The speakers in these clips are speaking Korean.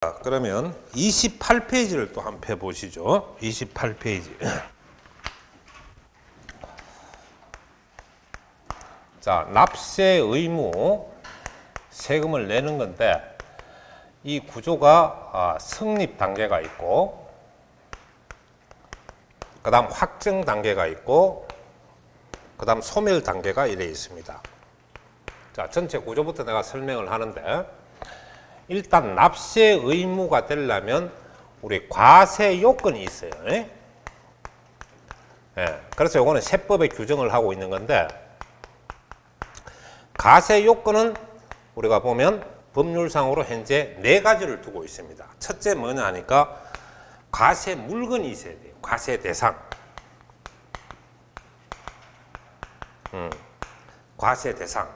자, 그러면 28페이지를 또 한번 펴보시죠. 28페이지. 자, 납세 의무, 세금을 내는 건데 이 구조가 성립 단계가 있고 그 다음 확정 단계가 있고 그 다음 소멸 단계가 이래 있습니다. 자, 전체 구조부터 내가 설명을 하는데 일단 납세 의무가 되려면 우리 과세 요건이 있어요. 그래서 요거는 세법에 규정을 하고 있는 건데 과세 요건은 우리가 보면 법률상으로 현재 4가지를 두고 있습니다. 첫째 뭐냐 하니까 과세 물건이 있어야 돼요. 과세 대상. 과세 대상.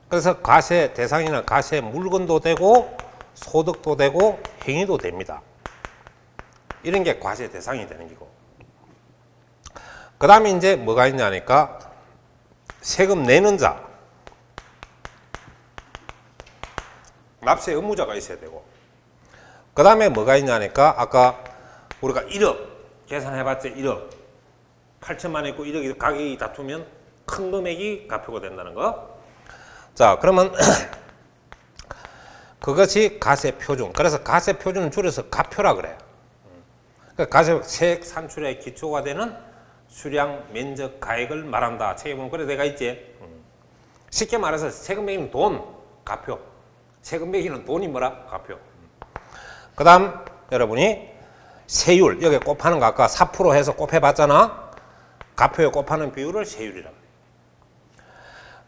그래서 과세 대상이나 과세 물건도 되고 소득도 되고 행위도 됩니다. 이런 게 과세 대상이 되는 거고. 그 다음에 이제 뭐가 있냐니까 세금 내는 자, 납세 의무자가 있어야 되고, 그 다음에 뭐가 있냐니까 아까 우리가 1억 계산해봤자 1억 8천만 있고 1억이 가격이 다투면 큰 금액이 가표가 된다는 거. 자, 그러면 그것이 가세표준. 그래서 가세표준은 줄여서 가표라 그래요. 그러니까 가세 세액 산출의 기초가 되는 수량, 면적, 가액을 말한다. 책에 보면 그래 내가 있지. 쉽게 말해서 세금 매기는 돈, 가표. 세금 매기는 돈이 뭐라? 가표. 그 다음 여러분이 세율, 여기 곱하는 거 아까 4% 해서 곱해봤잖아. 가표에 곱하는 비율을 세율이라고 해요.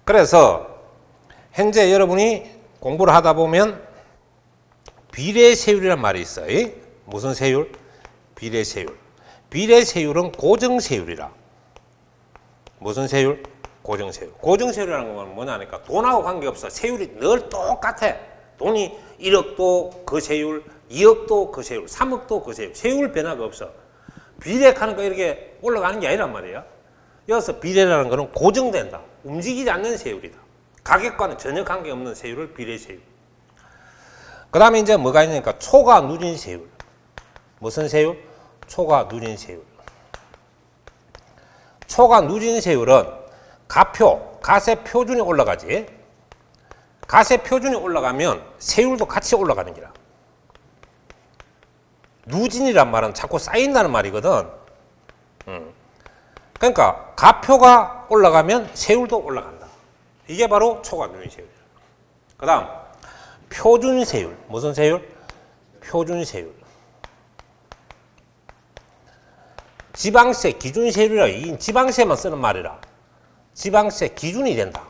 그래서 현재 여러분이 공부를 하다 보면 비례세율이란 말이 있어요. 무슨 세율? 비례세율. 비례세율은 고정세율이라. 무슨 세율? 고정세율. 고정세율이라는 건 뭐냐니까 돈하고 관계없어. 세율이 늘 똑같아. 돈이 1억도 그 세율, 2억도 그 세율, 3억도 그 세율. 세율 변화가 없어. 비례하는 거 이렇게 올라가는 게 아니란 말이야. 여기서 비례라는 거는 고정된다. 움직이지 않는 세율이다. 가격과는 전혀 관계없는 세율을 비례세율. 그 다음에 이제 뭐가 있냐니까 초과 누진 세율. 무슨 세율? 초과 누진 세율. 초과 누진 세율은 가표, 가세 표준이 올라가지. 가세 표준이 올라가면 세율도 같이 올라가는 기라. 누진이란 말은 자꾸 쌓인다는 말이거든. 그러니까 가표가 올라가면 세율도 올라간다. 이게 바로 초과 누진 세율이야. 그 다음 표준세율. 무슨 세율? 표준세율. 지방세 기준세율이라. 이 지방세만 쓰는 말이라. 지방세 기준이 된다.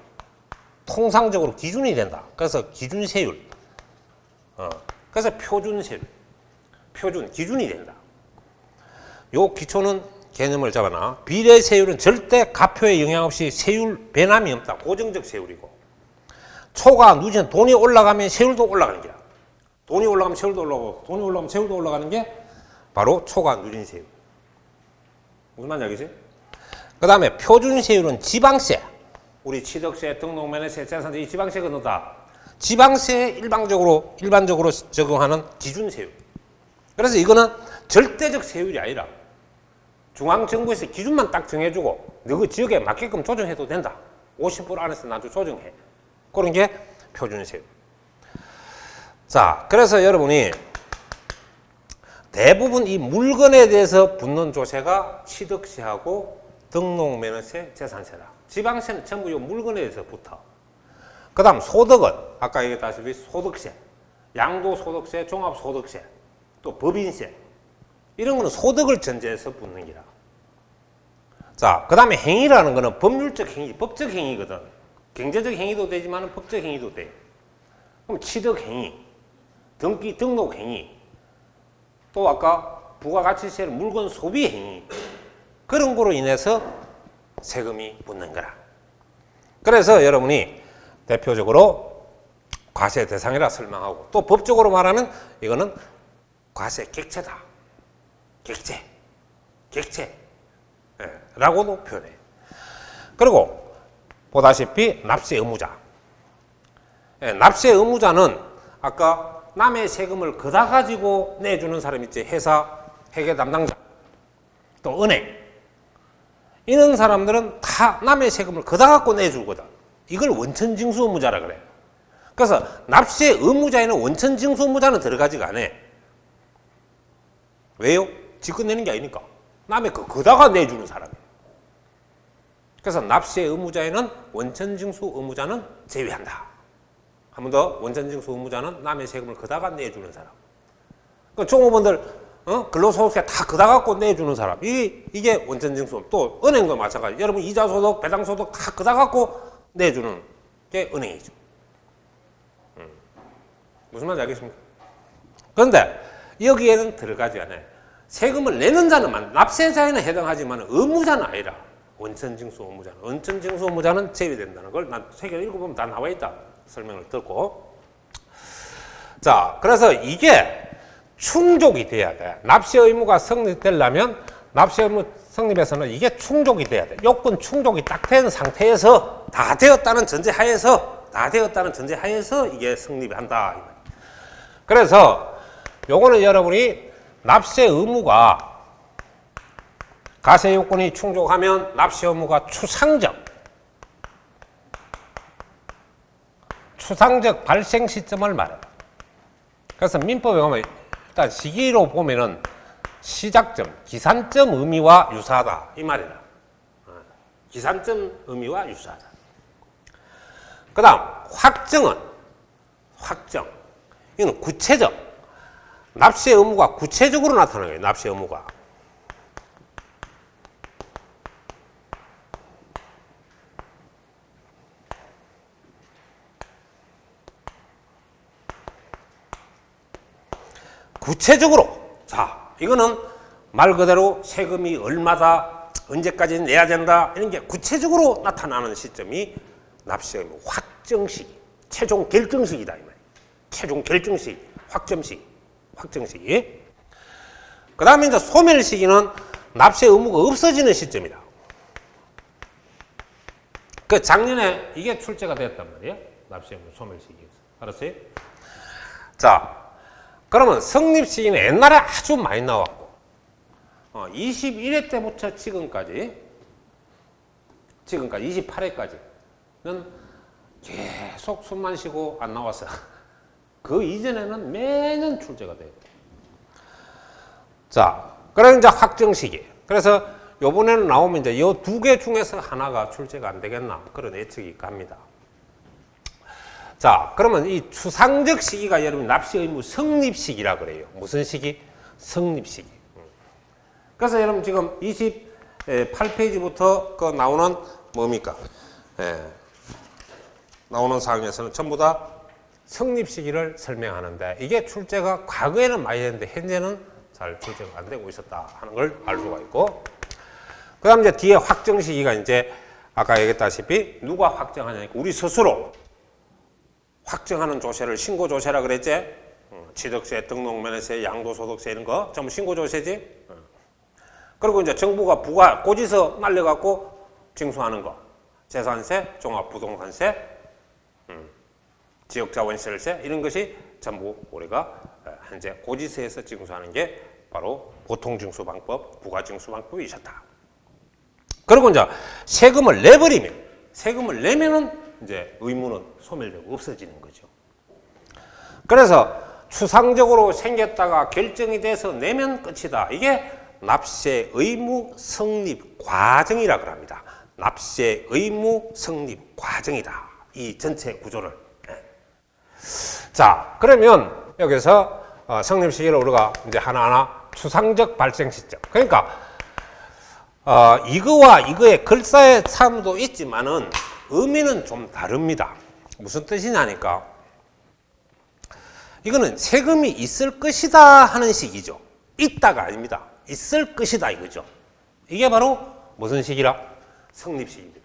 통상적으로 기준이 된다. 그래서 기준세율. 그래서 표준세율. 표준, 기준이 된다. 요 기초는 개념을 잡아놔. 비례세율은 절대 가표에 영향 없이 세율 변함이 없다. 고정적 세율이고. 초과 누진, 돈이 올라가면 세율도 올라가는 거야. 돈이 올라가면 세율도 올라가고, 돈이 올라가면 세율도 올라가는 게 바로 초과 누진 세율. 무슨 말인지 알겠지? 그 다음에 표준세율은 지방세. 우리 취득세, 등록면허세, 재산세, 이 지방세가 넣다. 지방세에 일반적으로 적용하는 기준세율. 그래서 이거는 절대적 세율이 아니라 중앙정부에서 기준만 딱 정해주고 너 그 지역에 맞게끔 조정해도 된다. 50% 안에서 나도 조정해. 그런 게 표준세율. 자, 그래서 여러분이 대부분 이 물건에 대해서 붙는 조세가 취득세하고 등록면허세, 재산세다. 지방세는 전부 이 물건에 대해서 붙어. 그 다음 소득은 아까 얘기했다시피 소득세, 양도소득세, 종합소득세, 또 법인세 이런 거는 소득을 전제해서 붙는 기라. 자, 그 다음에 행위라는 거는 법률적 행위, 법적 행위거든. 경제적 행위도 되지만 법적 행위도 돼. 그럼 취득 행위, 등록 행위, 또 아까 부가가치세는 물건 소비 행위, 그런 거로 인해서 세금이 붙는 거라. 그래서 여러분이 대표적으로 과세 대상이라 설명하고 또 법적으로 말하면 이거는 과세 객체다. 객체. 라고도 표현해. 그리고 보다시피 납세 의무자. 납세 의무자는 아까 남의 세금을 걷어 가지고 내주는 사람 있지. 회사, 회계 담당자, 또 은행. 이런 사람들은 다 남의 세금을 걷어 갖고 내주거든. 이걸 원천징수 의무자라 그래. 그래서 납세 의무자에는 원천징수 의무자는 들어가지가 않아. 왜요? 지껏 내는 게 아니니까. 남의 그 걷어가 내주는 사람이에요. 그래서 납세 의무자에는 원천징수 의무자는 제외한다. 한 번 더, 원천징수 의무자는 남의 세금을 걷어가 내주는 사람. 그 종업원들 근로소득세 다 걷어갖고 내주는 사람. 이게 원천징수. 또 은행도 마찬가지. 여러분 이자소득, 배당소득 다 걷어갖고 내주는 게 은행이죠. 무슨 말인지 알겠습니까? 그런데 여기에는 들어가지 않아요. 세금을 내는 자는 납세자에는 해당하지만 의무자는 아니라 원천징수 의무자는. 원천징수 의무자는 제외된다는 걸 난 세계 읽어보면 다 나와 있다. 설명을 듣고. 자, 그래서 이게 충족이 돼야 돼. 납세 의무가 성립되려면 납세 의무 성립에서는 이게 충족이 돼야 돼. 요건 충족이 딱 된 상태에서 다 되었다는 전제 하에서 이게 성립한다. 그래서 요거는 여러분이 납세 의무가 가세 요건이 충족하면 납세 의무가 추상적 발생 시점을 말해. 그래서 민법에 보면 일단 시기로 보면은 시작점, 기산점 의미와 유사하다 이 말이다. 기산점 의미와 유사하다. 그 다음 확정. 이건 구체적. 납세 의무가 구체적으로 나타나는 거예요. 납세 의무가. 구체적으로. 자, 이거는 말 그대로 세금이 얼마다, 언제까지 내야 된다, 이런 게 구체적으로 나타나는 시점이 납세 의무 확정시기, 최종 결정시기다. 이 말이에요. 최종 결정시기, 확정시기. 그 다음에 이제 소멸시기는 납세 의무가 없어지는 시점이다. 그 작년에 이게 출제가 됐단 말이에요. 납세 의무 소멸시기에서. 알았어요? 자, 그러면 성립시기는 옛날에 아주 많이 나왔고 21회 때부터 지금까지 28회까지는 계속 숨만 쉬고 안 나왔어요. 그 이전에는 매년 출제가 돼요. 자, 그럼 이제 확정시기. 그래서 요번에는 나오면 이제 이 두 개 중에서 하나가 출제가 안 되겠나 그런 예측이 갑니다. 자, 그러면 이 추상적 시기가 여러분 납세 의무 성립 시기라 그래요. 무슨 시기? 성립 시기. 그래서 여러분 지금 28페이지부터 그 나오는 뭡니까? 나오는 사항에서는 전부 다 성립 시기를 설명하는데 이게 출제가 과거에는 많이 했는데 현재는 잘 출제가 안 되고 있었다 하는 걸 알 수가 있고, 그 다음 이제 뒤에 확정 시기가 이제 아까 얘기했다시피 누가 확정하냐니까 우리 스스로 확정하는 조세를 신고조세라 그랬지? 취득세, 등록면허세, 양도소득세 이런 거 전부 신고조세지? 그리고 이제 정부가 부과 고지서 날려갖고 징수하는 거. 재산세, 종합부동산세, 지역자원시설세 이런 것이 전부 우리가 현재 고지서에서 징수하는 게 바로 보통징수방법, 부가징수방법이 있었다. 그리고 이제 세금을 내면은 이제 의무는 소멸되고 없어지는 거죠. 그래서 추상적으로 생겼다가 결정이 돼서 내면 끝이다. 이게 납세 의무 성립 과정이라고 합니다. 납세 의무 성립 과정이다. 이 전체 구조를. 자, 그러면 여기서 성립 시기를 우리가 이제 하나하나 추상적 발생 시점. 그러니까 이거와 이거의 글자의 차이도 있지만은 의미는 좀 다릅니다. 무슨 뜻이냐니까 이거는 세금이 있을 것이다 하는 식이죠. 있다가 아닙니다. 있을 것이다 이거죠. 이게 바로 무슨 식이라? 성립식입니다.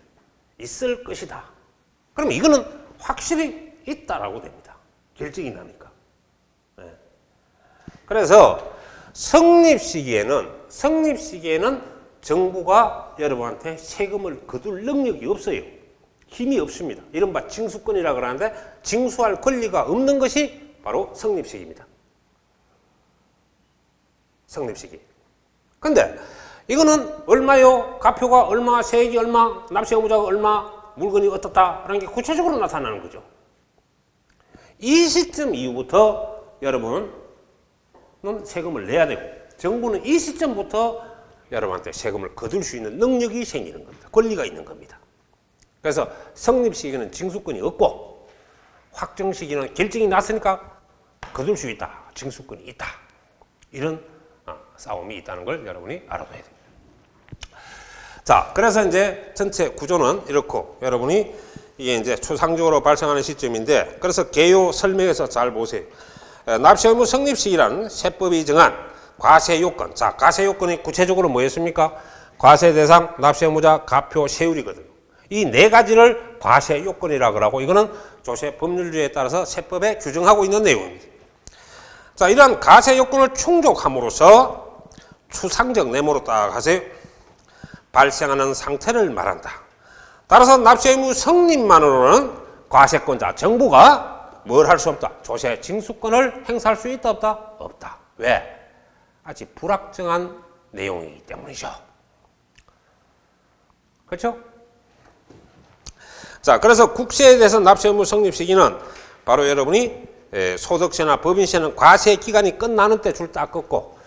있을 것이다. 그럼 이거는 확실히 있다라고 됩니다. 결정이 나니까. 네. 그래서 성립시기에는 정부가 여러분한테 세금을 거둘 능력이 없어요. 힘이 없습니다. 이른바 징수권이라고 하는데 징수할 권리가 없는 것이 바로 성립식입니다. 성립식이. 근데 이거는 얼마요? 가표가 얼마, 세액이 얼마, 납세 의무자가 얼마, 물건이 어떻다라는 게 구체적으로 나타나는 거죠. 이 시점 이후부터 여러분은 세금을 내야 되고 정부는 이 시점부터 여러분한테 세금을 거둘 수 있는 능력이 생기는 겁니다. 권리가 있는 겁니다. 그래서 성립시기는 징수권이 없고 확정시기는 결정이 났으니까 거둘 수 있다. 징수권이 있다. 이런 싸움이 있다는 걸 여러분이 알아둬야 됩니다. 자, 그래서 이제 전체 구조는 이렇고 여러분이 이게 이제 추상적으로 발생하는 시점인데 그래서 개요 설명에서 잘 보세요. 납세 의무 성립시기란 세법이 정한 과세 요건. 자, 과세 요건이 구체적으로 뭐였습니까? 과세 대상, 납세 의무자, 가표, 세율이거든요. 이 네 가지를 과세 요건이라고 하고 이거는 조세 법률주의에 따라서 세법에 규정하고 있는 내용입니다. 자, 이러한 과세 요건을 충족함으로써 추상적 내모로 딱 하세요. 발생하는 상태를 말한다. 따라서 납세 의무 성립만으로는 과세권자 정부가 뭘 할 수 없다. 조세 징수권을 행사할 수 있다 없다? 없다. 왜? 아직 불확정한 내용이기 때문이죠. 그렇죠? 자, 그래서 국세에 대해서 납세 의무 성립 시기는 바로 여러분이 소득세나 법인세는 과세 기간이 끝나는 때 줄 딱 긋고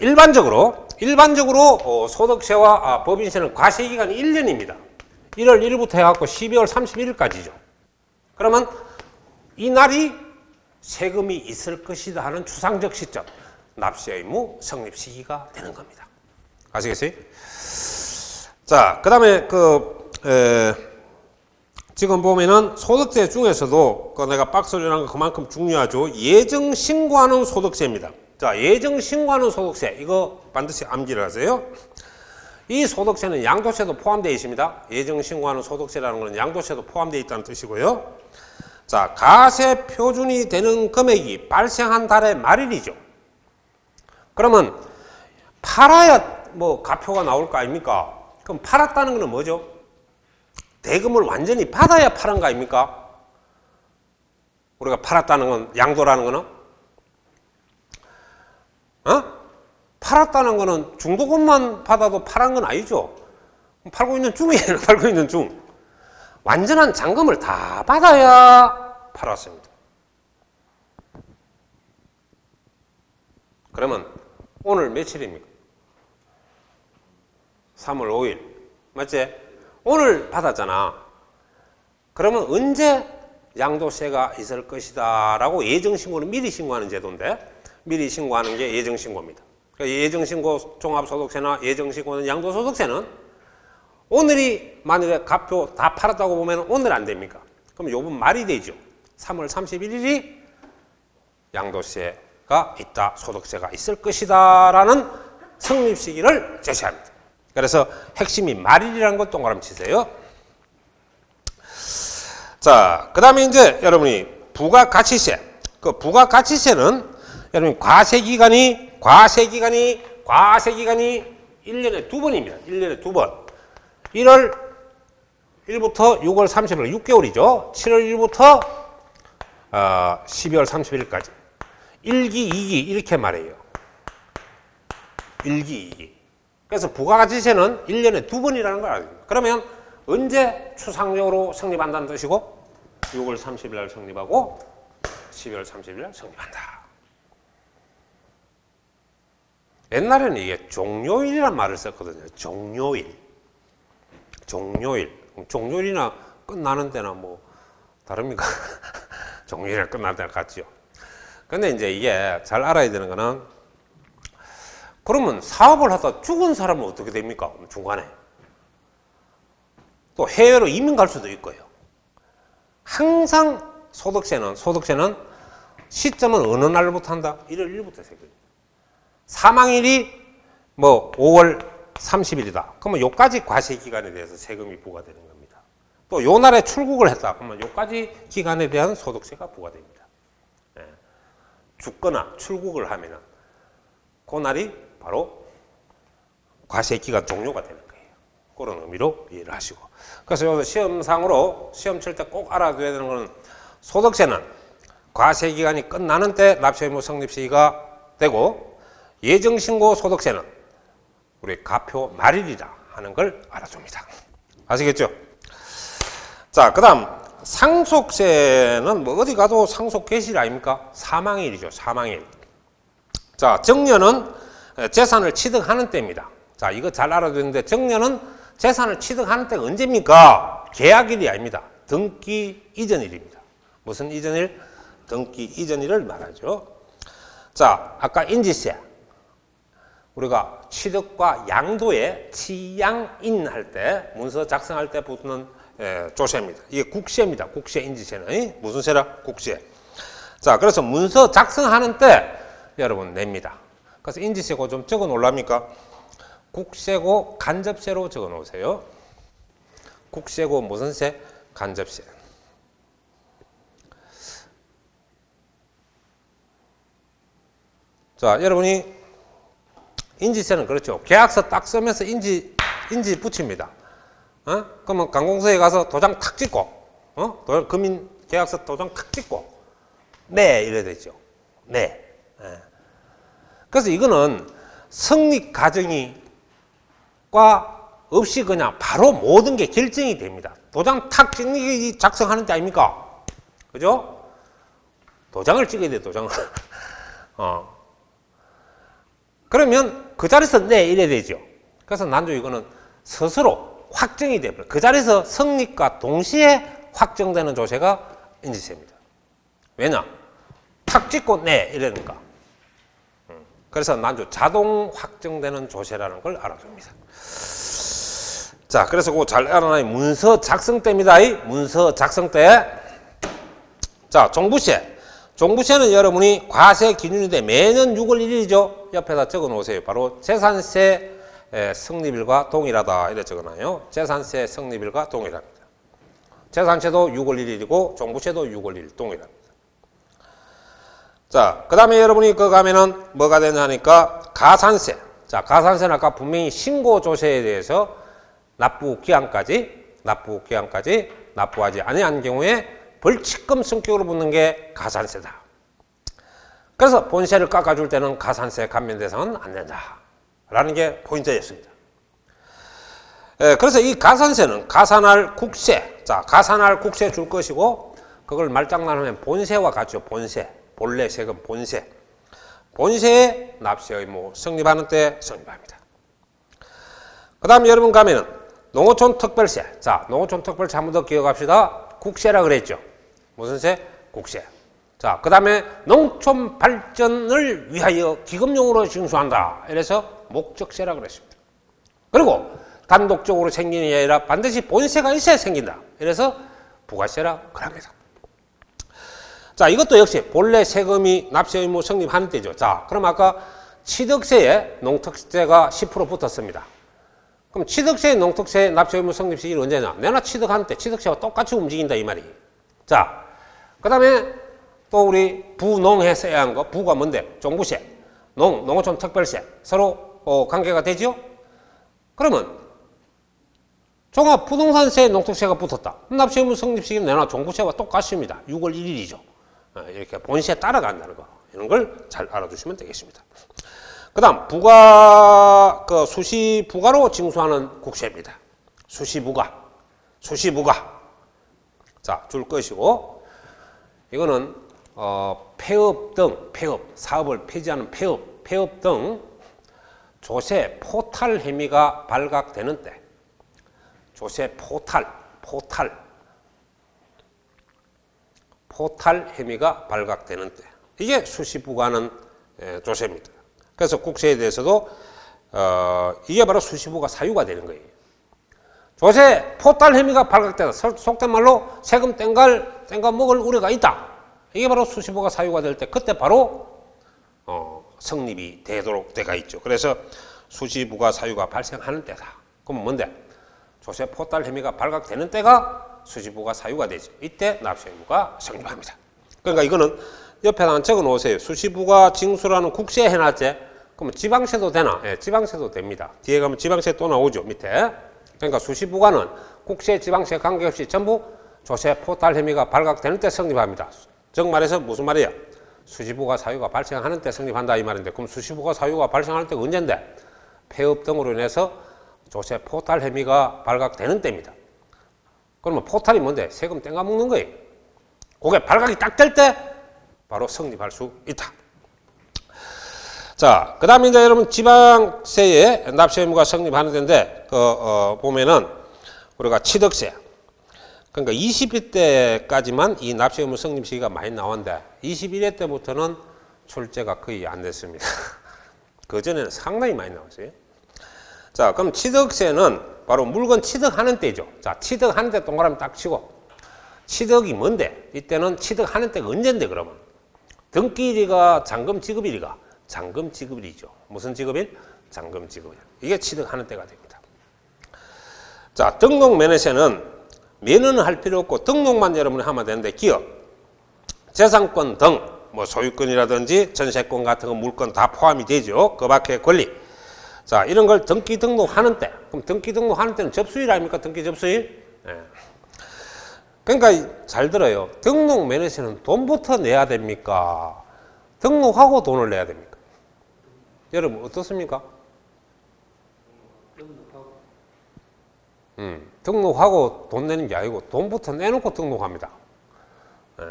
일반적으로 소득세와 법인세는 과세 기간이 1년입니다. 1월 1일부터 해갖고 12월 31일까지죠. 그러면 이 날이 세금이 있을 것이다 하는 추상적 시점, 납세 의무 성립 시기가 되는 겁니다. 아시겠어요? 자, 그 다음에 지금 보면은 소득세 중에서도 내가 박스를 한 거 그만큼 중요하죠. 예정 신고하는 소득세입니다. 자, 예정 신고하는 소득세 이거 반드시 암기를 하세요. 이 소득세는 양도세도 포함되어 있습니다. 예정 신고하는 소득세라는 것은 양도세도 포함되어 있다는 뜻이고요. 자, 가세 표준이 되는 금액이 발생한 달의 말일이죠. 그러면 팔아야 뭐 가표가 나올 거 아닙니까? 그럼 팔았다는 것은 뭐죠? 대금을 완전히 받아야 팔은 거 아닙니까? 우리가 팔았다는 건 양도라는 거는 팔았다는 거는 중도금만 받아도 팔은 건 아니죠. 팔고 있는 중이에요. 팔고 있는 중. 완전한 잔금을 다 받아야 팔았습니다. 그러면 오늘 며칠입니까? 3월 5일. 맞지? 오늘 받았잖아. 그러면 언제 양도세가 있을 것이다 라고 예정신고는 미리 신고하는 제도인데 미리 신고하는 게 예정신고입니다. 예정신고 종합소득세나 예정신고는 양도소득세는 오늘이 만일에 가표 다 팔았다고 보면 오늘 안 됩니까? 그럼 요번 말이 되죠. 3월 31일이 양도세가 있다, 소득세가 있을 것이다 라는 성립시기를 제시합니다. 그래서 핵심이 말일이라는 걸 동그라미 치세요. 자, 그 다음에 이제 여러분이 부가가치세. 그 부가가치세는 여러분 과세기간이 1년에 2번입니다. 1년에 2번. 1월 1일부터 6월 30일, 6개월이죠. 7월 1일부터 12월 31일까지. 1기, 2기 이렇게 말해요. 1기, 2기. 그래서 부가가치세는 1년에 2번이라는 걸 알아요. 그러면 언제 추상적으로 성립한다는 뜻이고 6월 30일 날 성립하고 12월 30일 날 성립한다. 옛날에는 이게 종료일이란 말을 썼거든요. 종료일. 종료일이나 끝나는 데나 뭐 다릅니까? 종료일이나 끝나는 데나 같죠. 근데 이제 이게 잘 알아야 되는 거는 그러면 사업을 하다 죽은 사람은 어떻게 됩니까? 중간에. 또 해외로 이민 갈 수도 있고요. 항상 소득세는 시점은 어느 날부터 한다? 1월 1일부터 세금. 사망일이 뭐 5월 30일이다. 그러면 요까지 과세기간에 대해서 세금이 부과되는 겁니다. 또 요 날에 출국을 했다. 그러면 요까지 기간에 대한 소득세가 부과됩니다. 네. 죽거나 출국을 하면은 그 날이 바로 과세기간 종료가 되는 거예요. 그런 의미로 이해를 하시고. 그래서 여기서 시험상으로 시험 칠 때 꼭 알아둬야 되는 거는 소득세는 과세기간이 끝나는 때 납세의무 성립 시기가 되고 예정신고 소득세는 우리 가표 말일이라 하는 걸 알아줍니다. 아시겠죠? 자, 그 다음 상속세는 뭐 어디 가도 상속 개시일 아닙니까? 사망일이죠. 사망일. 자, 정년은 재산을 취득하는 때입니다. 자, 이거 잘 알아두는데 정년은 재산을 취득하는 때가 언제입니까? 계약일이 아닙니다. 등기 이전일입니다. 무슨 이전일? 등기 이전일을 말하죠. 자, 아까 인지세. 우리가 취득과 양도에 취양인 할 때, 문서 작성할 때 붙는 조세입니다. 이게 국세입니다. 국세 인지세는. 무슨 세라? 국세. 자, 그래서 문서 작성하는 때 여러분 냅니다. 그래서 인지세고 좀 적어 놓으랍니까? 국세고 간접세로 적어 놓으세요. 국세고 무슨 세? 간접세. 자, 여러분이 인지세는 그렇죠. 계약서 딱 쓰면서 인지 붙입니다. 그러면 관공서에 가서 도장 탁 찍고, 금인 계약서 도장 탁 찍고, 네, 이래야 되죠. 네. 그래서 이거는 성립 과정이 없이 그냥 바로 모든 게 결정이 됩니다. 도장 탁 찍는 게 작성하는 데 아닙니까? 그죠? 도장을 찍어야 돼, 도장을. 그러면 그 자리에서 네, 이래야 되죠. 그래서 난조 이거는 스스로 확정이 되버려. 그 자리에서 성립과 동시에 확정되는 조세가 인지세입니다. 왜냐? 탁 찍고 네, 이러니까. 그래서 난조 자동 확정되는 조세라는 걸 알아줍니다. 자, 그래서 그거 잘 알아놔요. 문서 작성 때입니다. 문서 작성 때. 자, 종부세. 종부세는 여러분이 과세 기준인데 매년 6월 1일이죠. 옆에다 적어 놓으세요. 바로 재산세 성립일과 동일하다. 이렇게 적어 놔요. 재산세 성립일과 동일합니다. 재산세도 6월 1일이고 종부세도 6월 1일 동일합니다. 자, 그 다음에 여러분이 그거 가면은 뭐가 되냐 하니까 가산세. 자, 가산세는 아까 분명히 신고조세에 대해서 납부기한까지 납부하지 아니한 경우에 벌칙금 성격으로 붙는 게 가산세다. 그래서 본세를 깎아줄 때는 가산세 감면 대상은 안 된다라는 게 포인트였습니다. 그래서 이 가산세는 가산할 국세, 자, 가산할 국세 줄 것이고 그걸 말장난하면 본세와 같죠. 본세, 본래 세금 본세. 본세에 납세 의무 성립하는 때 성립합니다. 그 다음 여러분 가면은 농어촌 특별세. 자, 농어촌 특별세 한 번 더 기억합시다. 국세라 그랬죠. 무슨 세? 국세. 자, 그 다음에 농촌 발전을 위하여 기금용으로 징수한다. 이래서 목적세라 그랬습니다. 그리고 단독적으로 생기는 게 아니라 반드시 본세가 있어야 생긴다. 이래서 부가세라 그럽니다. 자, 이것도 역시 본래 세금이 납세 의무 성립하는 때죠. 자, 그럼 아까 취득세에 농특세가 10% 붙었습니다. 그럼 취득세, 농특세, 납세 의무 성립 시기는 언제냐? 내가 취득하는 때 취득세와 똑같이 움직인다 이 말이. 자, 그 다음에 또 우리 부농에 써야 하는 거, 부가 뭔데? 종부세, 농어촌 특별세 서로 관계가 되죠? 그러면 종합부동산세, 농특세가 붙었다. 납세 의무 성립 시기는 내가 종부세와 똑같습니다. 6월 1일이죠. 이렇게 본세에 따라간다는 거, 이런 걸 잘 알아두시면 되겠습니다. 그 다음 부가, 수시 부가로 징수하는 국세입니다. 수시 부가. 자, 줄 것이고, 이거는 폐업 등, 사업을 폐지하는 폐업 등 조세 포탈 혐의가 발각되는 때, 조세 포탈 혐의가 발각되는 때, 이게 수시 부과하는 조세입니다. 그래서 국세에 대해서도 이게 바로 수시부가 사유가 되는 거예요. 조세 포탈 혐의가 발각되다. 속된 말로 세금 땡가 먹을 우려가 있다. 이게 바로 수시부가 사유가 될 때, 그때 바로 성립이 되도록 돼가 있죠. 그래서 수시부가 사유가 발생하는 때다. 그럼 뭔데? 조세 포탈 혐의가 발각되는 때가 수시부가 사유가 되죠. 이때 납세 의무가 성립합니다. 그러니까 이거는 옆에다 적어 놓으세요. 수시부가 징수라는 국세 해놨지? 그러면 지방세도 되나? 예, 지방세도 됩니다. 뒤에 가면 지방세 또 나오죠, 밑에. 그러니까 수시부가는 국세, 지방세 관계없이 전부 조세 포탈 혐의가 발각되는 때 성립합니다. 즉 말해서 무슨 말이야? 수시부가 사유가 발생하는 때 성립한다 이 말인데, 그럼 수시부가 사유가 발생하는 때가 언젠데? 폐업 등으로 인해서 조세 포탈 혐의가 발각되는 때입니다. 그러면 포탈이 뭔데? 세금 땡가먹는 거예요. 그게 발각이 딱 될 때 바로 성립할 수 있다. 자, 그 다음에 이제 여러분 지방세의 납세 의무가 성립하는 데인데, 보면은 우리가 취득세. 그러니까 20일 때까지만 이 납세 의무 성립 시기가 많이 나왔는데, 21회 때부터는 출제가 거의 안 됐습니다. 그전에는 상당히 많이 나왔어요. 자, 그럼 취득세는 바로 물건 취득하는 때죠. 자, 취득하는 때 동그라미 딱 치고, 취득이 뭔데? 이때는 취득하는 때가 언젠데, 그러면? 등기일이가 잔금 지급일이가? 잔금 지급일이죠. 무슨 지급일? 잔금 지급일. 이게 취득하는 때가 됩니다. 자, 등록 면허세는 면허는 할 필요 없고 등록만 여러분이 하면 되는데, 기업, 재산권 등, 뭐 소유권이라든지 전세권 같은 거 물건 다 포함이 되죠. 그 밖에 권리. 자, 이런 걸 등기 등록하는 때. 그럼 등기 등록하는 때는 접수일 아닙니까? 등기 접수일? 예. 그러니까 잘 들어요. 등록 면허세는 돈부터 내야 됩니까? 등록하고 돈을 내야 됩니까? 여러분 어떻습니까? 등록하고 돈 내는 게 아니고 돈부터 내놓고 등록합니다. 예.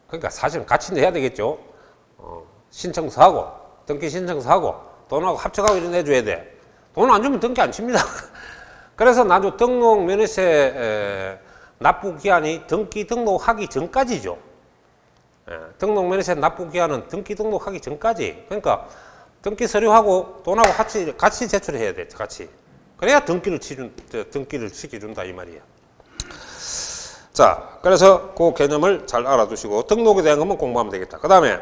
그러니까 사실은 같이 내야 되겠죠. 신청서하고 등기 신청서하고 돈하고 합쳐가고 이런 내줘야 돼. 돈 안 주면 등기 안 칩니다. 그래서 나도 등록 면허세 납부 기한이 등기 등록하기 전까지죠. 예. 등록 면허세 납부 기한은 등기 등록하기 전까지. 그러니까 등기 서류하고 돈하고 같이 제출해야 돼. 같이. 그래야 등기를 시켜준다 이 말이야. 자, 그래서 그 개념을 잘 알아두시고 등록에 대한 것만 공부하면 되겠다. 그 다음에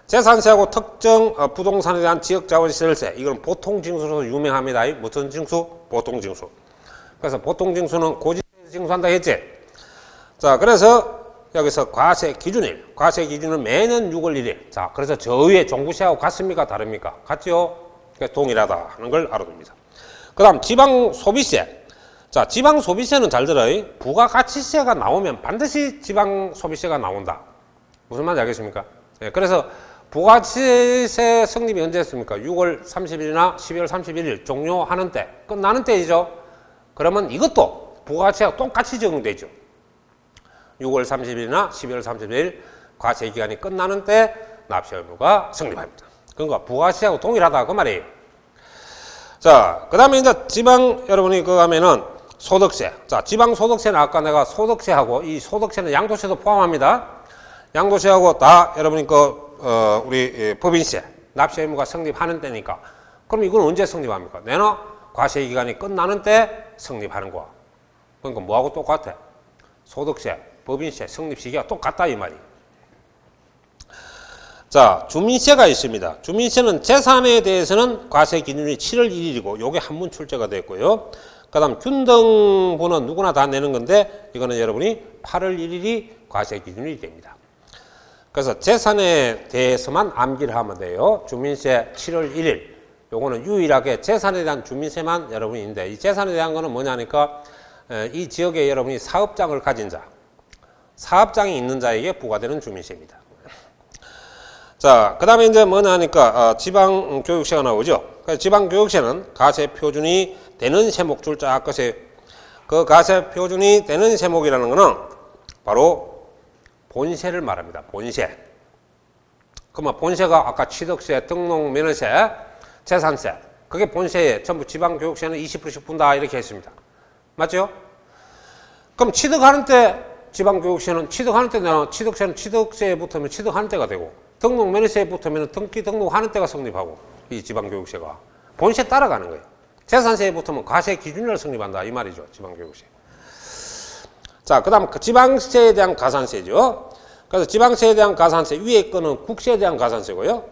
재산세하고 특정 부동산에 대한 지역자원시설세. 이건 보통징수로 유명합니다. 무슨 징수? 보통징수. 그래서 보통징수는 고지세에서 징수한다 했지. 자, 그래서 여기서 과세 기준일. 과세 기준은 매년 6월 1일. 자, 그래서 저 위에 종부세하고 같습니까? 다릅니까? 같죠? 동일하다 하는 걸 알아둡니다. 그 다음 지방소비세. 자, 지방소비세는 잘 들어요. 부가가치세가 나오면 반드시 지방소비세가 나온다. 무슨 말인지 알겠습니까? 네, 그래서 부가가치세 성립이 언제 했습니까? 6월 30일이나 12월 31일 종료하는 때, 끝나는 때이죠. 그러면 이것도 부가가치세가 똑같이 적용되죠. 6월 30일이나 12월 30일 과세기간이 끝나는 때 납세 의무가 성립합니다. 그러니까 부가가치세하고 동일하다 그 말이에요. 자, 그 다음에 이제 지방 여러분이 그거 하면은 소득세. 자, 지방소득세는 아까 내가 소득세하고 이 소득세는 양도세도 포함합니다. 양도세하고 다 여러분이 우리 법인세 납세 의무가 성립하는 때니까. 그럼 이건 언제 성립합니까? 내나 과세기간이 끝나는 때 성립하는 거야. 그러니까 뭐하고 똑같아? 소득세, 법인세 성립 시기가 똑같다 이 말이. 자, 주민세가 있습니다. 주민세는 재산에 대해서는 과세 기준이 7월 1일이고 요게 한문 출제가 됐고요. 그 다음 균등부는 누구나 다 내는 건데 이거는 여러분이 8월 1일이 과세 기준이 됩니다. 그래서 재산에 대해서만 암기를 하면 돼요. 주민세 7월 1일. 요거는 유일하게 재산에 대한 주민세만 여러분이 있는데 이 재산에 대한 거는 뭐냐니까 이 지역에 여러분이 사업장을 가진 자, 사업장이 있는 자에게 부과되는 주민세입니다. 자, 그 다음에 이제 뭐냐 하니까 지방교육세가 나오죠. 그래서 지방교육세는 가세표준이 되는 세목 줄자 끝에 그 가세표준이 되는 세목이라는 거는 바로 본세를 말합니다. 본세. 그러면 본세가 아까 취득세, 등록면허세, 재산세. 그게 본세에 전부 지방교육세는 20%씩 분다 이렇게 했습니다. 맞죠? 그럼 취득하는 때 지방교육세는 취득하는 때 취득세는 취득세에 붙으면 취득하는 때가 되고 등록면허세에 붙으면 등기 등록하는 때가 성립하고 이 지방교육세가 본세 따라가는 거예요. 재산세에 붙으면 과세 기준을 성립한다 이 말이죠. 지방교육세. 자, 그 다음 지방세에 대한 가산세죠. 그래서 지방세에 대한 가산세 위에 거는 국세에 대한 가산세고요.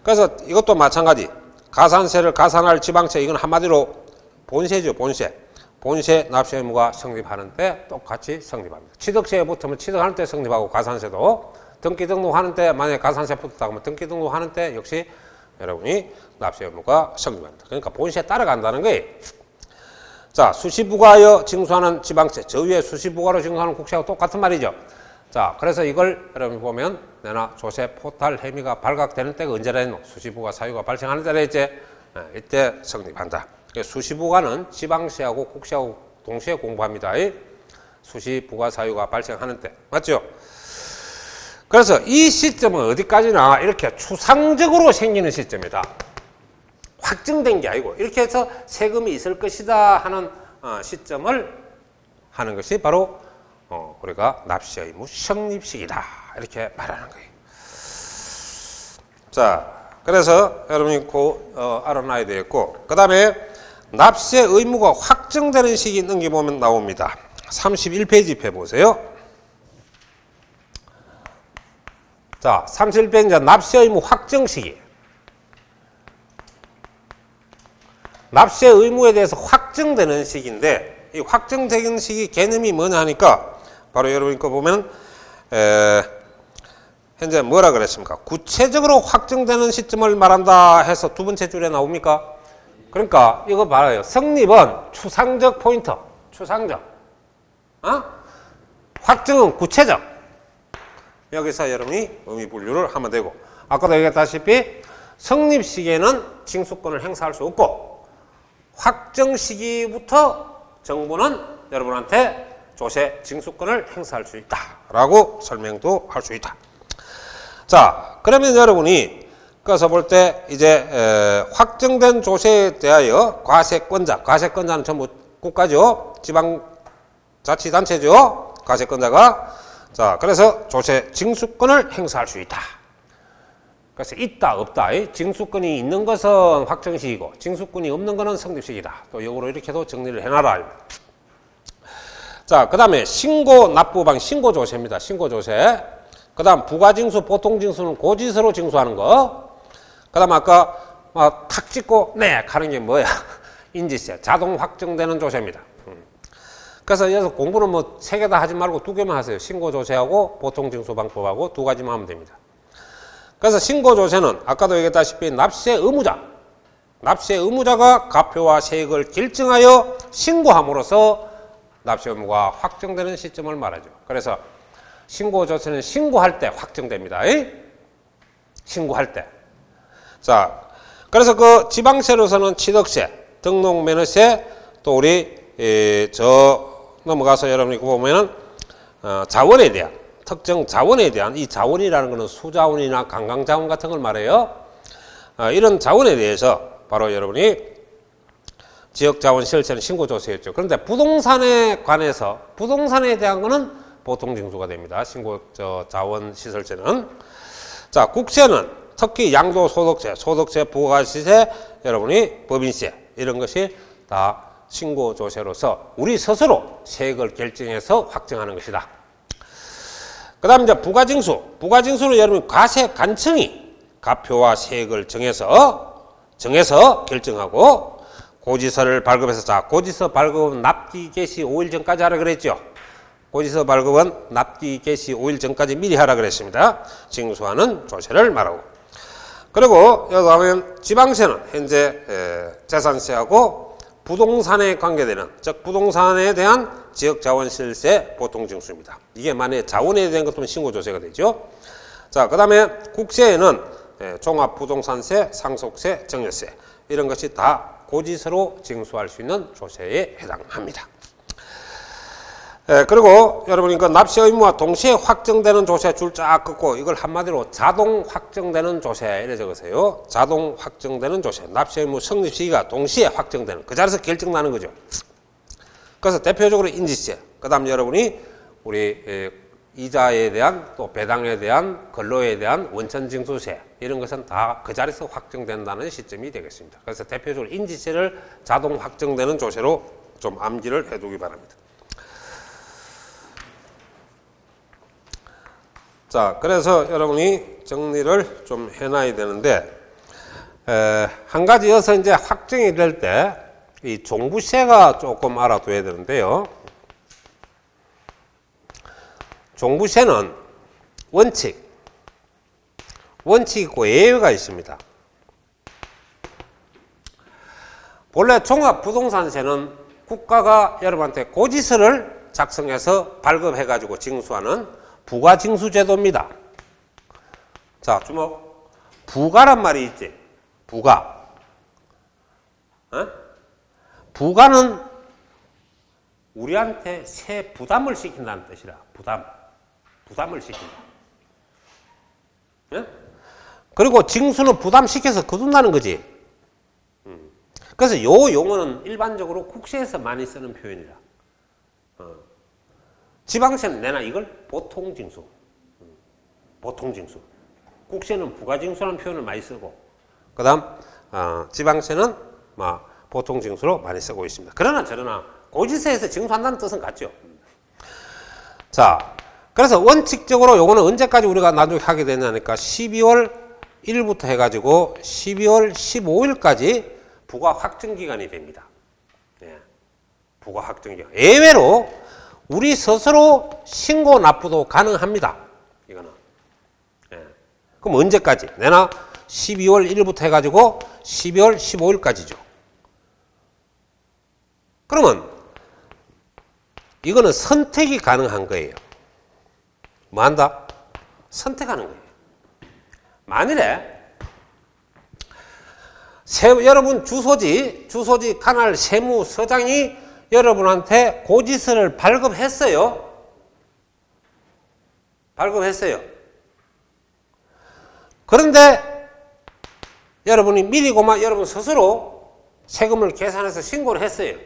그래서 이것도 마찬가지 가산세를 가산할 지방세 이건 한마디로 본세죠. 본세. 본세 납세 의무가 성립하는 때 똑같이 성립합니다. 취득세에 붙으면 취득하는 때 성립하고 가산세도 등기 등록하는 때 만약에 가산세 붙었다 그러면 등기 등록하는 때 역시 여러분이 납세 의무가 성립합니다. 그러니까 본세에 따라간다는 거예요. 자, 수시부과하여 징수하는 지방세. 저 위에 수시부과로 징수하는 국세하고 똑같은 말이죠. 자, 그래서 이걸 여러분 보면 내나 조세, 포탈, 해미가 발각되는 때가 언제라 했노? 수시부가 사유가 발생하는 때라 했지? 이때 성립한다. 수시부가는 지방시하고 국시하고 동시에 공부합니다. 수시부가 사유가 발생하는 때. 맞죠? 그래서 이 시점은 어디까지나 이렇게 추상적으로 생기는 시점이다. 확정된 게 아니고 이렇게 해서 세금이 있을 것이다 하는 시점을 하는 것이 바로 우리가 납세 의무 성립식이다 이렇게 말하는 거예요. 자, 그래서 여러분이 알아놔야 되겠고, 그 다음에 납세 의무가 확정되는 시기 넘겨보면 나옵니다. 31페이지 펴보세요. 자, 31페이지 납세 의무 확정 시기. 납세 의무에 대해서 확정되는 시기인데, 이 확정되는 시기 개념이 뭐냐 하니까 바로 여러분 거 보면 현재 뭐라 그랬습니까? 구체적으로 확정되는 시점을 말한다 해서 두 번째 줄에 나옵니까? 그러니까 이거 봐요. 성립은 추상적 포인트. 추상적. 확정은 구체적. 여기서 여러분이 의미 분류를 하면 되고, 아까도 얘기했다시피 성립 시기에는 징수권을 행사할 수 없고, 확정 시기부터 정부는 여러분한테 조세 징수권을 행사할 수 있다라고 설명도 할 수 있다. 자, 그러면 여러분이 그래서 볼 때 이제 확정된 조세에 대하여 과세권자는 전부 국가죠. 지방자치단체죠. 과세권자가. 자, 그래서 조세 징수권을 행사할 수 있다. 그래서 있다 없다. 징수권이 있는 것은 확정식이고 징수권이 없는 것은 성립식이다. 또 역으로 이렇게도 정리를 해놔라. 자, 그 다음에 신고 납부방 신고조세입니다. 신고조세. 그 다음 부가징수 보통징수는 고지서로 징수하는 거. 그 다음 아까 탁 찍고 네 하는 게 뭐야? 인지세. 자동 확정되는 조세입니다. 그래서 여기서 공부는 뭐 3개 다 하지 말고 2개만 하세요. 신고조세하고 보통징수방법하고 2가지만 하면 됩니다. 그래서 신고조세는 아까도 얘기했다시피 납세 의무자가 가표와 세액을 결정하여 신고함으로써 납세 의무가 확정되는 시점을 말하죠. 그래서 신고조세는 신고할 때 확정됩니다. 신고할 때. 자, 그래서 그 지방세로서는 취득세, 등록면허세, 또 우리 넘어가서 여러분이 보면은 자원에 대한 특정 자원에 대한 이 자원이라는 것은 수자원이나 관광자원 같은 걸 말해요. 이런 자원에 대해서 바로 여러분이 지역자원 실세는 신고조세였죠. 그런데 부동산에 관해서 부동산에 대한 거는 보통징수가 됩니다. 자원 시설세는. 자, 국세는 특히 양도소득세, 소득세, 부가시세, 여러분이 법인세 이런 것이 다 신고조세로서 우리 스스로 세액을 결정해서 확정하는 것이다. 그 다음 이제 부가징수는 여러분 과세관청이 가표와 세액을 정해서 결정하고 고지서를 발급해서 자, 고지서 발급은 납기 개시 5일 전까지 하라 그랬죠. 고지서 발급은 납기 개시 5일 전까지 미리 하라 그랬습니다. 징수하는 조세를 말하고. 그리고 여기 가면 지방세는 현재 재산세하고 부동산에 관계되는, 즉 부동산에 대한 지역자원실세 보통징수입니다. 이게 만약에 자원에 대한 것도 신고조세가 되죠. 자, 그 다음에 국세에는 종합부동산세, 상속세, 증여세 이런 것이 다 고지서로 징수할 수 있는 조세에 해당합니다. 그리고 여러분이 그 납세 의무와 동시에 확정되는 조세 줄 쫙 긋고 이걸 한마디로 자동 확정되는 조세 이래 적으세요. 자동 확정되는 조세. 납세 의무 성립 시기가 동시에 확정되는 그 자리에서 결정나는 거죠. 그래서 대표적으로 인지세. 그 다음 여러분이 우리 이자에 대한 또 배당에 대한 근로에 대한 원천징수세 이런 것은 다 그 자리에서 확정된다는 시점이 되겠습니다. 그래서 대표적으로 인지세를 자동 확정되는 조세로 좀 암기를 해두기 바랍니다. 자, 그래서 여러분이 정리를 좀 해놔야 되는데, 한 가지 여기서 이제 확정이 될 때, 이 종부세가 조금 알아둬야 되는데요. 종부세는 원칙 있고 예외가 있습니다. 본래 종합부동산세는 국가가 여러분한테 고지서를 작성해서 발급해가지고 징수하는 부가징수제도입니다. 자, 주목. 부가란 말이 있지. 부가. 어? 부가는 우리한테 세 부담을 시킨다는 뜻이라. 부담을 시킨다. 예? 그리고 징수는 부담시켜서 거둔다는 거지. 그래서 요 용어는 일반적으로 국세에서 많이 쓰는 표현이라. 지방세는 내나 이걸 보통징수. 보통징수. 국세는 부가징수라는 표현을 많이 쓰고, 그 다음, 지방세는 보통징수로 많이 쓰고 있습니다. 그러나 저러나 고지세에서 징수한다는 뜻은 같죠. 자, 그래서 원칙적으로 요거는 언제까지 우리가 나중에 하게 되냐니까 12월 1일부터 해가지고 12월 15일까지 부가 확정기간이 됩니다. 예, 부가 확정기간. 예외로 우리 스스로 신고 납부도 가능합니다. 이거는. 예. 그럼 언제까지? 내나 12월 1일부터 해가지고 12월 15일까지죠. 그러면 이거는 선택이 가능한 거예요. 뭐 한다? 선택하는 거예요. 만일에 여러분 주소지 관할 세무서장이 여러분한테 고지서를 발급했어요. 그런데 여러분이 미리고만 여러분 스스로 세금을 계산해서 신고를 했어요.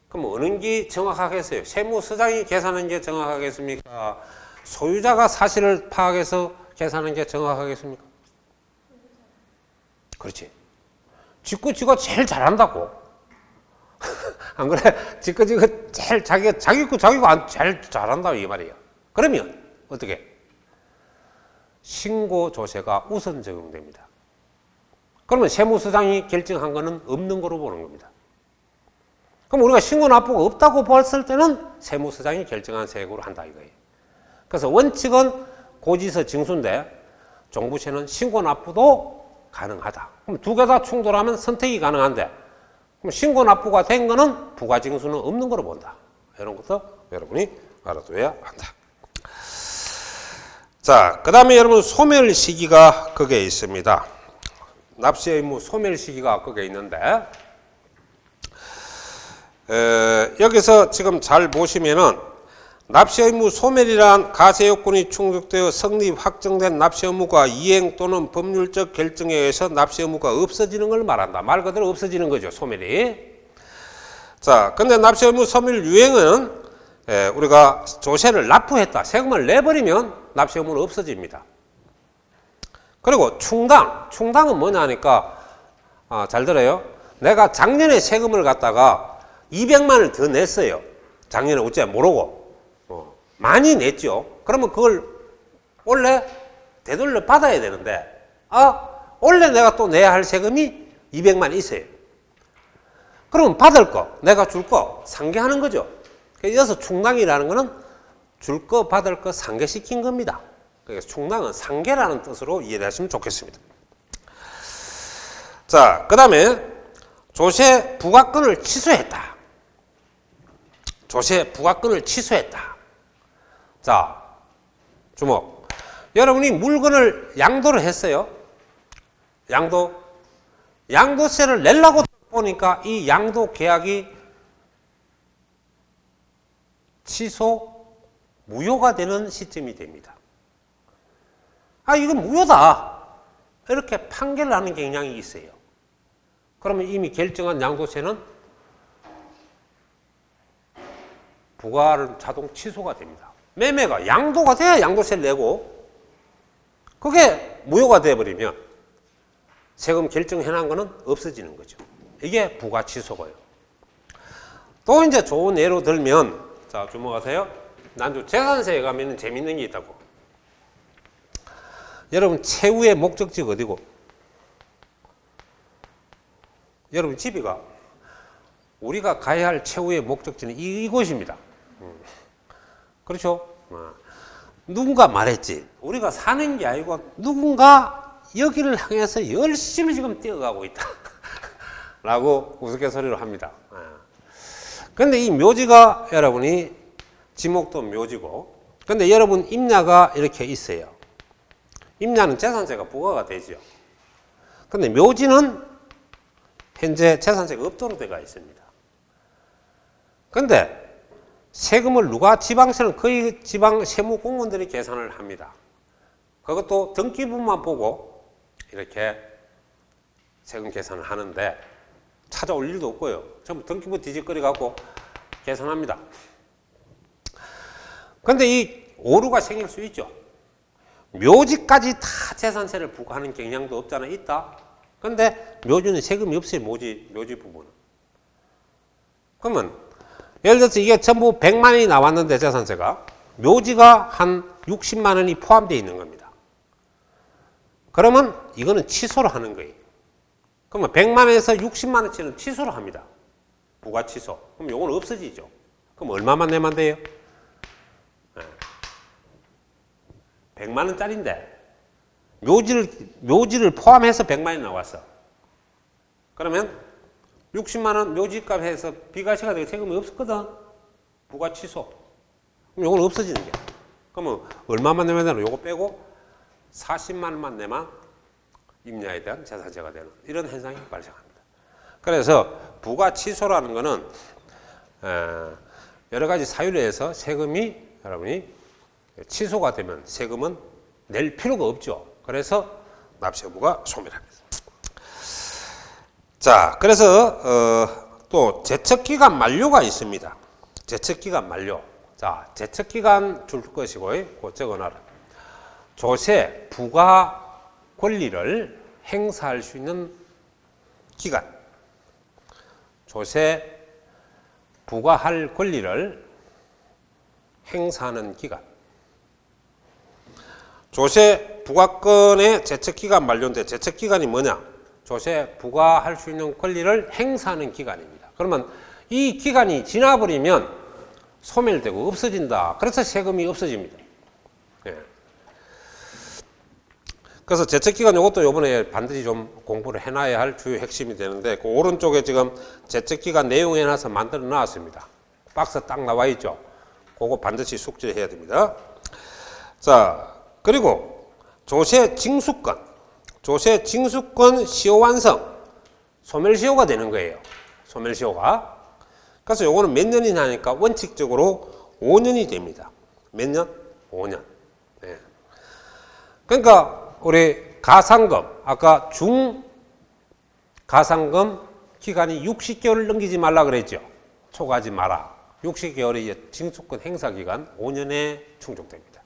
그럼 어느 게 정확하겠어요? 세무서장이 계산한 게 정확하겠습니까? 소유자가 사실을 파악해서 계산한 게 정확하겠습니까? 그렇지. 지가 제일 잘한다고. 안 그래? 지가 제일 자기가 제일 잘한다고 이 말이에요. 그러면 어떻게? 신고 조세가 우선 적용됩니다. 그러면 세무서장이 결정한 거는 없는 거로 보는 겁니다. 그럼 우리가 신고 납부가 없다고 봤을 때는 세무서장이 결정한 세액으로 한다 이거예요. 그래서 원칙은 고지서 징수인데 종부세는 신고 납부도 가능하다. 그럼 두 개 다 충돌하면 선택이 가능한데, 그럼 신고 납부가 된 거는 부가징수는 없는 거로 본다. 이런 것도 여러분이 알아둬야 한다. 자, 그 다음에 여러분 소멸 시기가 거기에 있습니다. 납세 의무 소멸 시기가 거기에 있는데, 여기서 지금 잘 보시면은 납세 의무 소멸이란 가세 요건이 충족되어 성립 확정된 납세 의무가 이행 또는 법률적 결정에 의해서 납세 의무가 없어지는 걸 말한다. 말 그대로 없어지는 거죠, 소멸이. 자, 근데 납세 의무 소멸 유행은 우리가 조세를 납부했다, 세금을 내버리면 납세 의무는 없어집니다. 그리고 충당은 뭐냐 하니까, 잘 들어요. 내가 작년에 세금을 갖다가 200만을 더 냈어요. 작년에 어째 모르고. 많이 냈죠. 그러면 그걸 원래 되돌려 받아야 되는데, 원래 내가 또 내야 할 세금이 200만 있어요. 그러면 받을 거, 내가 줄 거 상계하는 거죠. 그래서 충당이라는 거는 줄 거, 받을 거 상계시킨 겁니다. 그래서 충당은 상계라는 뜻으로 이해를 하시면 좋겠습니다. 자, 그 다음에 조세 부과권을 취소했다. 조세 부과권을 취소했다. 자, 주목. 여러분이 물건을 양도를 했어요. 양도세를 내려고 보니까 이 양도 계약이 무효가 되는 시점이 됩니다. 이건 무효다. 이렇게 판결을 하는 경향이 있어요. 그러면 이미 결정한 양도세는 부과를 자동 취소가 됩니다. 매매가 양도가 돼야 양도세를 내고, 그게 무효가 돼버리면 세금 결정해놓은 거는 없어지는 거죠. 이게 부과 취소고요. 또 이제 좋은 예로 들면, 자, 주목하세요. 난주 재산세에 가면 재밌는 게 있다고. 여러분 최후의 목적지가 어디고? 여러분 집이가 우리가 가야 할 최후의 목적지는 이곳입니다. 그렇죠? 누군가 말했지. 우리가 사는 게 아니고 누군가 여기를 향해서 열심히 지금 뛰어가고 있다. 라고 우스갯소리로 합니다. 그런데 이 묘지가 여러분이 지목도 묘지고, 그 근데 여러분 임야가 이렇게 있어요. 임야는 재산세가 부과가 되죠. 근데 묘지는 현재 재산세가 없도록 되어 있습니다. 근데 세금을 누가 지방세는 거의 지방 세무 공무원들이 계산을 합니다. 그것도 등기부만 보고 이렇게 세금 계산을 하는데 찾아올 일도 없고요. 전부 등기부 뒤집거리 갖고 계산합니다. 근데 이 오류가 생길 수 있죠. 묘지까지 다 재산세를 부과하는 경향도 없잖아. 있다. 근데 묘지는 세금이 없어요. 묘지 부분은. 그러면 예를 들어서 이게 전부 100만 원이 나왔는데 재산세가 묘지가 한 60만 원이 포함되어 있는 겁니다. 그러면 이거는 취소를 하는 거예요. 그러면 100만 원에서 60만 원치는 취소를 합니다. 부과 취소. 그럼 요거는 없어지죠. 그럼 얼마만 내면 돼요? 100만 원짜리인데 묘지를 포함해서 100만 원이 나왔어. 그러면 60만 원 묘지값 해서 비과세가 되고 세금이 없었거든. 부과 취소. 그럼 요건 없어지는 거야. 그러면 얼마만 내면 되나? 요거 빼고 40만 원만 내면 임야에 대한 재산세가 되는 이런 현상이 발생합니다. 그래서 부과 취소라는 거는 여러 가지 사유에 의해서 세금이 여러분이 취소가 되면 세금은 낼 필요가 없죠. 그래서 납세 여부가 소멸합니다. 자, 그래서 또 제척기간 만료가 있습니다. 제척기간 만료. 자, 제척기간 줄 것이고 그 적어놔라. 조세 부과 권리를 행사할 수 있는 기간. 조세 부과할 권리를 행사하는 기간. 조세 부과권의 제척기간 만료인데 제척기간이 뭐냐? 조세 부과할 수 있는 권리를 행사하는 기간입니다. 그러면 이 기간이 지나버리면 소멸되고 없어진다. 그래서 세금이 없어집니다. 예. 그래서 제척기간 이것도 이번에 반드시 좀 공부를 해놔야 할 주요 핵심이 되는데 그 오른쪽에 지금 제척기간 내용 해놔서 만들어 놨습니다. 박스 딱 나와 있죠. 그거 반드시 숙지해야 됩니다. 자, 그리고 조세 징수권. 조세 징수권 시효 완성. 소멸시효가 되는 거예요. 소멸시효가. 그래서 요거는 몇 년이 나니까 원칙적으로 5년이 됩니다. 몇 년? 5년. 네. 그러니까 우리 가상금, 아까 가상금 기간이 60개월을 넘기지 말라 그랬죠. 초과하지 마라. 60개월의 징수권 행사 기간 5년에 충족됩니다.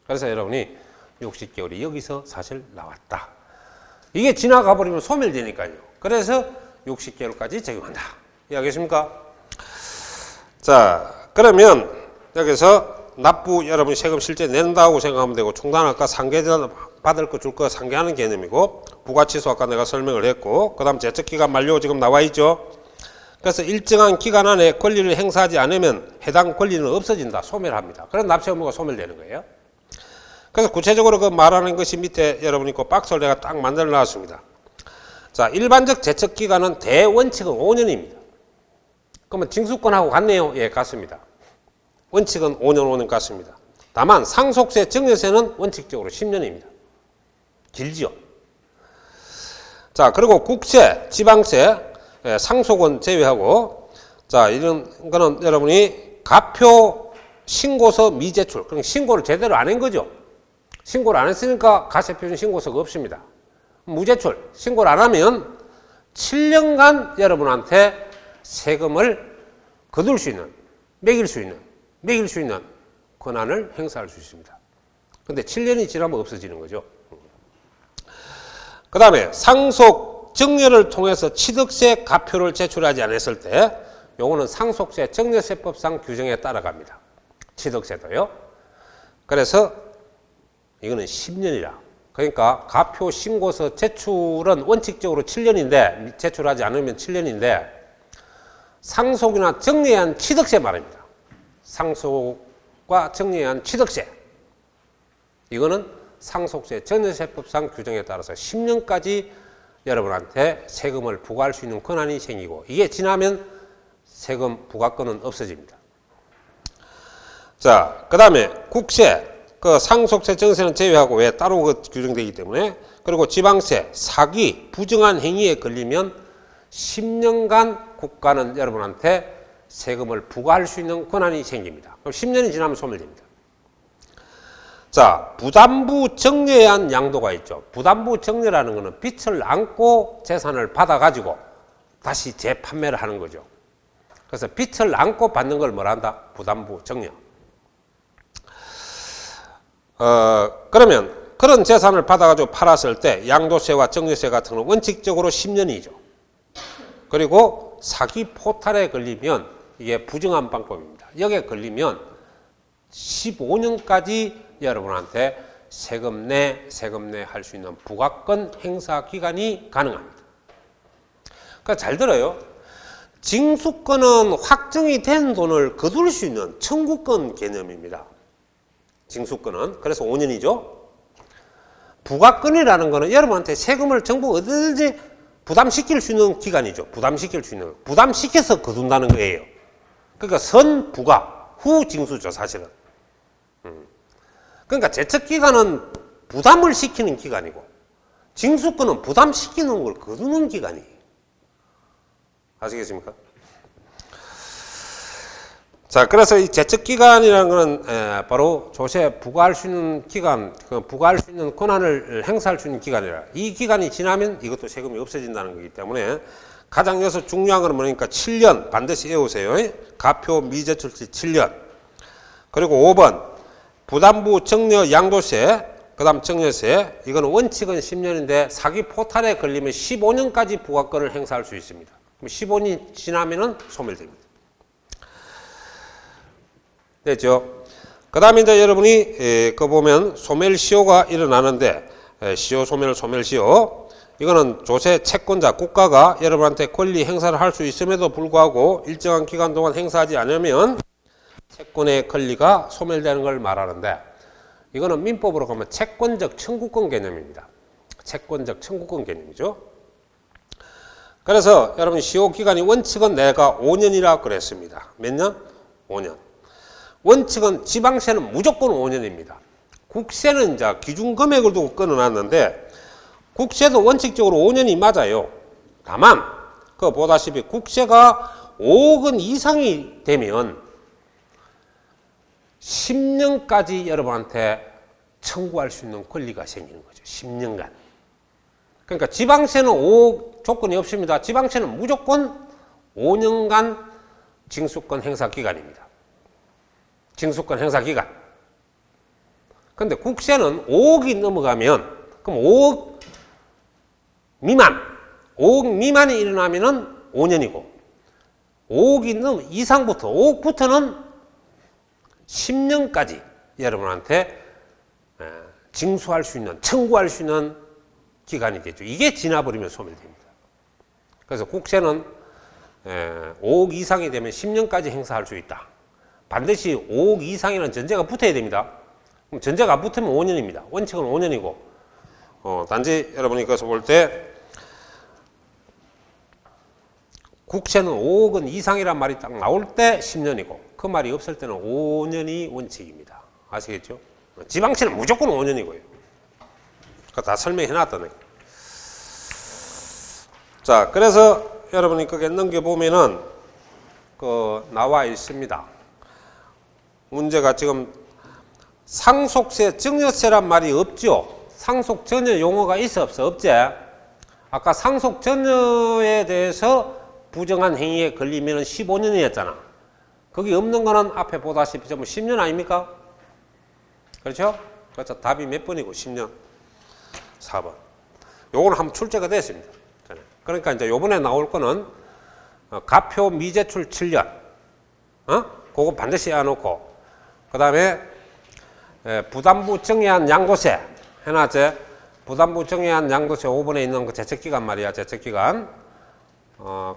그래서 여러분이 60개월이 여기서 사실 나왔다. 이게 지나가 버리면 소멸되니까요. 그래서 60개월까지 적용한다. 이해하겠습니까? 자, 그러면 여기서 납부 여러분이 세금 실제 낸다고 생각하면 되고 총단아까 상계자 받을 거 줄 거 상계하는 개념이고 부과취소 아까 내가 설명을 했고 그 다음 제척기간 만료 지금 나와 있죠. 그래서 일정한 기간 안에 권리를 행사하지 않으면 해당 권리는 없어진다. 소멸합니다. 그런 납세 의무가 소멸되는 거예요. 그래서 구체적으로 그 말하는 것이 밑에 여러분이 그 박스를 내가 딱 만들어 놨습니다. 자, 일반적 제척기간은 대원칙은 5년입니다. 그러면 징수권하고 같네요. 예, 같습니다. 원칙은 5년 같습니다. 다만 상속세, 증여세는 원칙적으로 10년입니다. 길지요. 자, 그리고 국세, 지방세, 예, 상속은 제외하고 자, 이런 거는 여러분이 가표 신고서 미제출. 그러니까 신고를 제대로 안 한 거죠. 신고를 안 했으니까 가세표준 신고서가 없습니다. 무제출, 신고를 안 하면 7년간 여러분한테 세금을 거둘 수 있는, 매길 수 있는 권한을 행사할 수 있습니다. 근데 7년이 지나면 없어지는 거죠. 그 다음에 상속 증여를 통해서 취득세 가표를 제출하지 않았을 때 요거는 상속세 증여세법상 규정에 따라갑니다. 취득세도요. 그래서 이거는 10년이라. 그러니까 가표 신고서 제출은 원칙적으로 7년인데 제출하지 않으면 7년인데 상속이나 증여에 의한 취득세 말입니다. 상속과 증여에 의한 취득세. 이거는 상속세 증여세법상 규정에 따라서 10년까지 여러분한테 세금을 부과할 수 있는 권한이 생기고 이게 지나면 세금 부과권은 없어집니다. 자, 그 다음에 국세, 그 상속세, 증세는 제외하고 왜 따로 규정되기 때문에. 그리고 지방세, 사기, 부정한 행위에 걸리면 10년간 국가는 여러분한테 세금을 부과할 수 있는 권한이 생깁니다. 그럼 10년이 지나면 소멸됩니다. 자, 부담부 정려에 한 양도가 있죠. 부담부 정려라는 것은 빚을 안고 재산을 받아가지고 다시 재판매를 하는 거죠. 그래서 빚을 안고 받는 걸 뭐라 한다? 부담부 정려. 그러면 그런 재산을 받아가지고 팔았을 때 양도세와 정려세 같은 건 원칙적으로 10년이죠. 그리고 사기 포탈에 걸리면 이게 부정한 방법입니다. 여기에 걸리면 15년까지 여러분한테 세금 내 할 수 있는 부과권 행사 기간이 가능합니다. 그러니까 잘 들어요. 징수권은 확정이 된 돈을 거둘 수 있는 청구권 개념입니다. 징수권은. 그래서 5년이죠. 부과권이라는 거는 여러분한테 세금을 정부가 어디든지 부담시킬 수 있는 기간이죠. 부담시킬 수 있는. 부담시켜서 거둔다는 거예요. 그러니까 선부과, 후징수죠, 사실은. 그러니까 제척기간은 부담을 시키는 기간이고, 징수권은 부담시키는 걸 거두는 기간이에요. 아시겠습니까? 자, 그래서 이 제척기간이라는 것은 바로 조세 부과할 수 있는 기간, 부과할 수 있는 권한을 행사할 수 있는 기간이라. 이 기간이 지나면 이것도 세금이 없어진다는 거기 때문에 가장 여기서 중요한 건 뭐니까 7년 반드시 외우세요. 가표 미제출시 7년. 그리고 5번 부담부 정려 양도세, 그 다음 정려세. 이거는 원칙은 10년인데 사기 포탈에 걸리면 15년까지 부과권을 행사할 수 있습니다. 그럼 15년이 지나면은 소멸됩니다. 됐죠? 그 다음에 이제 여러분이 그 보면 소멸시효가 일어나는데 시효 소멸 소멸시효 이거는 조세 채권자 국가가 여러분한테 권리 행사를 할 수 있음에도 불구하고 일정한 기간 동안 행사하지 않으면 채권의 권리가 소멸되는 걸 말하는데 이거는 민법으로 가면 채권적 청구권 개념입니다. 채권적 청구권 개념이죠. 그래서 여러분 시효 기간이 원칙은 내가 5년이라 그랬습니다. 몇 년? 5년. 원칙은 지방세는 무조건 5년입니다. 국세는 이제 기준 금액을 두고 끊어놨는데 국세도 원칙적으로 5년이 맞아요. 다만 그 보다시피 국세가 5억 원 이상이 되면 10년까지 여러분한테 청구할 수 있는 권리가 생기는 거죠. 10년간. 그러니까 지방세는 5억 조건이 없습니다. 지방세는 무조건 5년간 징수권 행사 기간입니다. 징수권 행사 기간. 근데 국세는 5억이 넘어가면, 그럼 5억 미만, 5억 미만이 일어나면은 5년이고, 5억이 이상부터, 5억부터는 10년까지 여러분한테 징수할 수 있는, 청구할 수 있는 기간이 되죠. 이게 지나버리면 소멸됩니다. 그래서 국세는 5억 이상이 되면 10년까지 행사할 수 있다. 반드시 5억 이상이라는 전제가 붙어야 됩니다. 그럼 전제가 안 붙으면 5년입니다. 원칙은 5년이고, 단지 여러분이 이것을 볼 때, 국세는 5억 원 이상이란 말이 딱 나올 때 10년이고, 그 말이 없을 때는 5년이 원칙입니다. 아시겠죠? 지방세는 무조건 5년이고요. 그거 다 설명해 놨다네. 자, 그래서 여러분이 거기에 넘겨보면은, 나와 있습니다. 문제가 지금 상속세, 증여세란 말이 없죠. 상속 전여 용어가 있어 없어? 없지? 아까 상속 전여에 대해서 부정한 행위에 걸리면 15년이었잖아. 거기 없는 거는 앞에 보다시피 전부 10년 아닙니까? 그렇죠? 그래서 답이 몇 번이고 10년? 4번. 요거는 한번 출제가 됐습니다. 그러니까 이제 요번에 나올 거는 가표 미제출 7년. 그거 반드시 해놓고 그 다음에 부담부 정의한 양도세 해놨지? 부담부 정의한 양도세 5번에 있는 그 제척기간 말이야. 제척기간.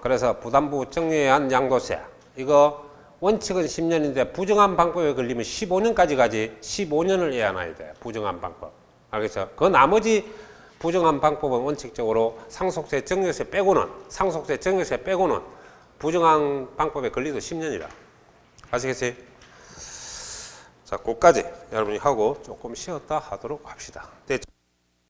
그래서 부담부 정의한 양도세 이거 원칙은 10년인데 부정한 방법에 걸리면 15년까지 가지. 15년을 예안해야 돼. 부정한 방법. 알겠죠? 그 나머지 부정한 방법은 원칙적으로 상속세, 증여세 빼고는 상속세, 증여세 빼고는 부정한 방법에 걸리도 10년이라. 아시겠어요? 자, 그까지 여러분이 하고 조금 쉬었다 하도록 합시다. 됐죠?